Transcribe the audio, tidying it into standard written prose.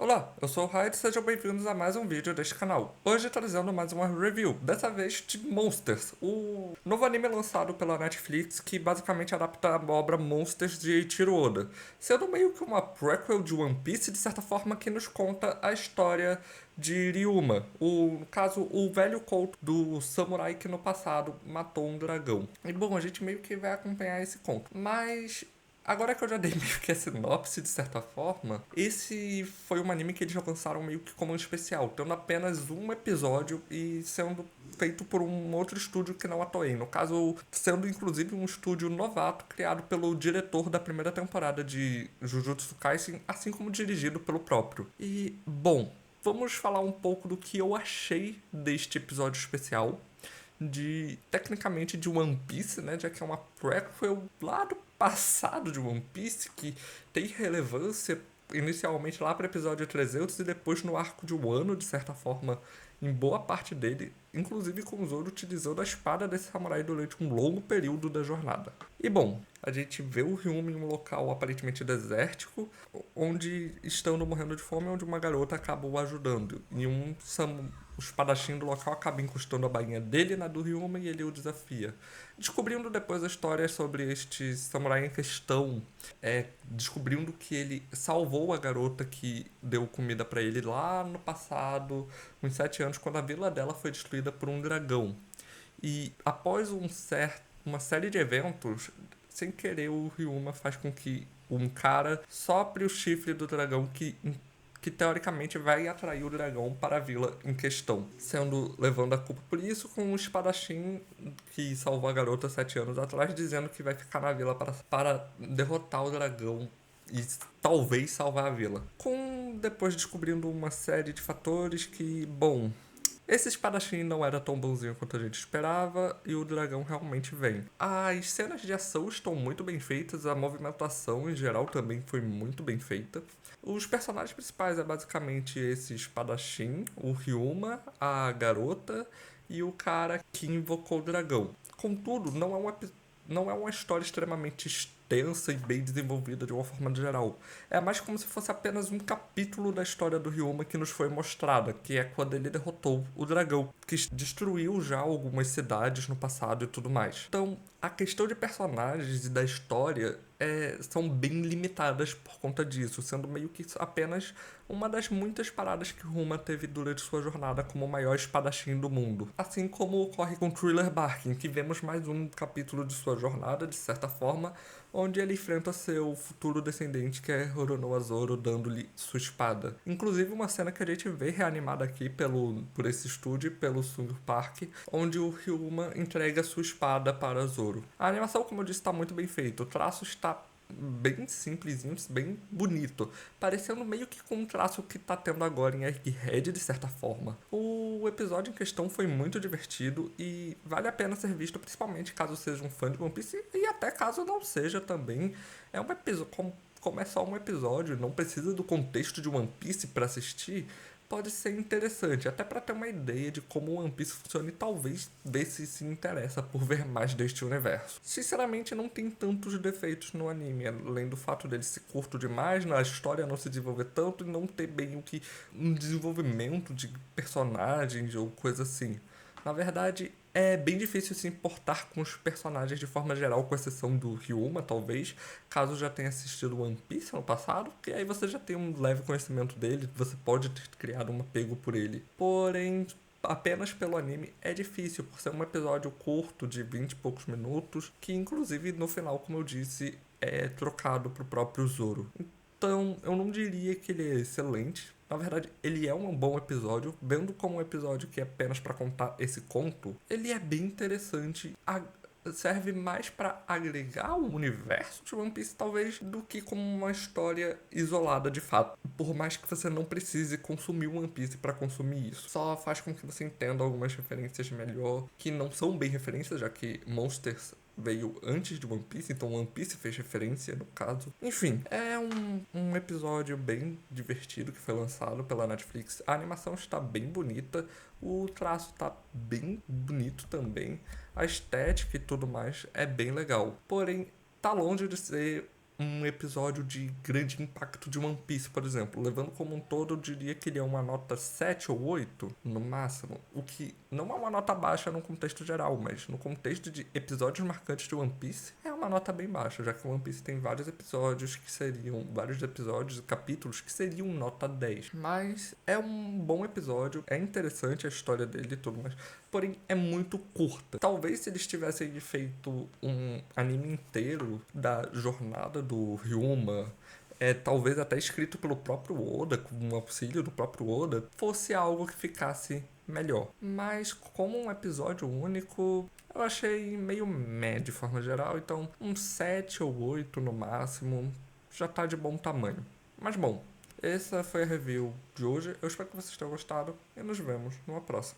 Olá, eu sou o Raid e sejam bem-vindos a mais um vídeo deste canal. Hoje trazendo mais uma review, dessa vez de Monsters, o novo anime lançado pela Netflix que basicamente adapta a obra Monsters de Eiichiro Oda, sendo meio que uma prequel de One Piece, de certa forma, que nos conta a história de Ryuma, no caso, o velho conto do samurai que no passado matou um dragão. E bom, a gente meio que vai acompanhar esse conto, mas agora que eu já dei meio que a sinopse, de certa forma, esse foi um anime que eles lançaram meio que como um especial, tendo apenas um episódio e sendo feito por um outro estúdio que não a Toei. No caso, sendo inclusive um estúdio novato criado pelo diretor da primeira temporada de Jujutsu Kaisen, assim como dirigido pelo próprio. E, bom, vamos falar um pouco do que eu achei deste episódio especial tecnicamente de One Piece, né, já que é uma prequel lá do passado de One Piece que tem relevância inicialmente lá para o episódio 300 e depois no arco de Wano, de certa forma, em boa parte dele, inclusive com o Zoro utilizando a espada desse samurai durante um longo período da jornada. E bom, a gente vê o Ryuma em um local aparentemente desértico, onde, estando morrendo de fome, onde uma garota acaba o ajudando. E o espadachim do local acaba encostando a bainha dele na do Ryuma e ele o desafia. Descobrindo depois a história sobre este samurai em questão, descobrindo que ele salvou a garota que deu comida para ele lá no passado, uns 7 anos, quando a vila dela foi destruída por um dragão. E após uma série de eventos, sem querer o Ryuma faz com que um cara sopre o chifre do dragão que teoricamente vai atrair o dragão para a vila em questão, levando a culpa por isso com o espadachim que salvou a garota 7 anos atrás, dizendo que vai ficar na vila para derrotar o dragão e talvez salvar a vila. Depois descobrindo uma série de fatores que, bom, esse espadachim não era tão bonzinho quanto a gente esperava e o dragão realmente vem. As cenas de ação estão muito bem feitas, a movimentação em geral também foi muito bem feita. Os personagens principais é basicamente esse espadachim, o Ryuma, a garota e o cara que invocou o dragão. Contudo, não é uma história extremamente extensa e bem desenvolvida de uma forma geral. É mais como se fosse apenas um capítulo da história do Ryuma que nos foi mostrada, que é quando ele derrotou o dragão, que destruiu já algumas cidades no passado e tudo mais. Então, a questão de personagens e da história são bem limitadas por conta disso, sendo meio que apenas uma das muitas paradas que Ryuma teve durante sua jornada como o maior espadachim do mundo. Assim como ocorre com Thriller Bark, em que vemos mais um capítulo de sua jornada, de certa forma, onde ele enfrenta seu futuro descendente, que é Roronoa Zoro, dando-lhe sua espada. Inclusive uma cena que a gente vê reanimada aqui por esse estúdio, pelo Thriller Bark, onde o Ryuma entrega sua espada para Zoro. A animação, como eu disse, está muito bem feita. O traço está bem simplesinho, bem bonito, parecendo meio que com um traço que tá tendo agora em Egghead, de certa forma. O episódio em questão foi muito divertido e vale a pena ser visto, principalmente caso seja um fã de One Piece e até caso não seja também. É um episódio, como é só um episódio, não precisa do contexto de One Piece para assistir, pode ser interessante, até para ter uma ideia de como o One Piece funciona e talvez ver se interessa por ver mais deste universo. Sinceramente, não tem tantos defeitos no anime, além do fato dele ser curto demais, na história não se desenvolver tanto e não ter bem um desenvolvimento de personagens ou coisa assim. Na verdade, é bem difícil se importar com os personagens de forma geral, com exceção do Ryuma, talvez, caso já tenha assistido One Piece no passado, que aí você já tem um leve conhecimento dele, você pode ter criado um apego por ele. Porém, apenas pelo anime é difícil, por ser um episódio curto de 20 e poucos minutos, que inclusive no final, como eu disse, é trocado pro próprio Zoro. Então, eu não diria que ele é excelente. Na verdade, ele é um bom episódio. Vendo como um episódio que é apenas para contar esse conto, ele é bem interessante. Serve mais para agregar o universo de One Piece, talvez, do que como uma história isolada de fato. Por mais que você não precise consumir One Piece para consumir isso. Só faz com que você entenda algumas referências melhor, que não são bem referências, já que Monsters veio antes de One Piece, então One Piece fez referência no caso. Enfim, é um episódio bem divertido que foi lançado pela Netflix. A animação está bem bonita, o traço está bem bonito também, a estética e tudo mais é bem legal. Porém, tá longe de ser um episódio de grande impacto de One Piece, por exemplo. Levando como um todo, eu diria que ele é uma nota 7 ou 8 no máximo. O que não é uma nota baixa no contexto geral, mas no contexto de episódios marcantes de One Piece, é uma nota bem baixa, já que One Piece tem vários episódios que seriam. Vários episódios e capítulos que seriam nota 10. Mas é um bom episódio, é interessante a história dele e tudo mais. Porém, é muito curta. Talvez se eles tivessem feito um anime inteiro da jornada do Ryuma, talvez até escrito pelo próprio Oda, com o auxílio do próprio Oda, fosse algo que ficasse melhor. Mas como um episódio único, eu achei meio meh de forma geral, então um 7 ou 8 no máximo já tá de bom tamanho. Mas bom, essa foi a review de hoje. Eu espero que vocês tenham gostado e nos vemos numa próxima.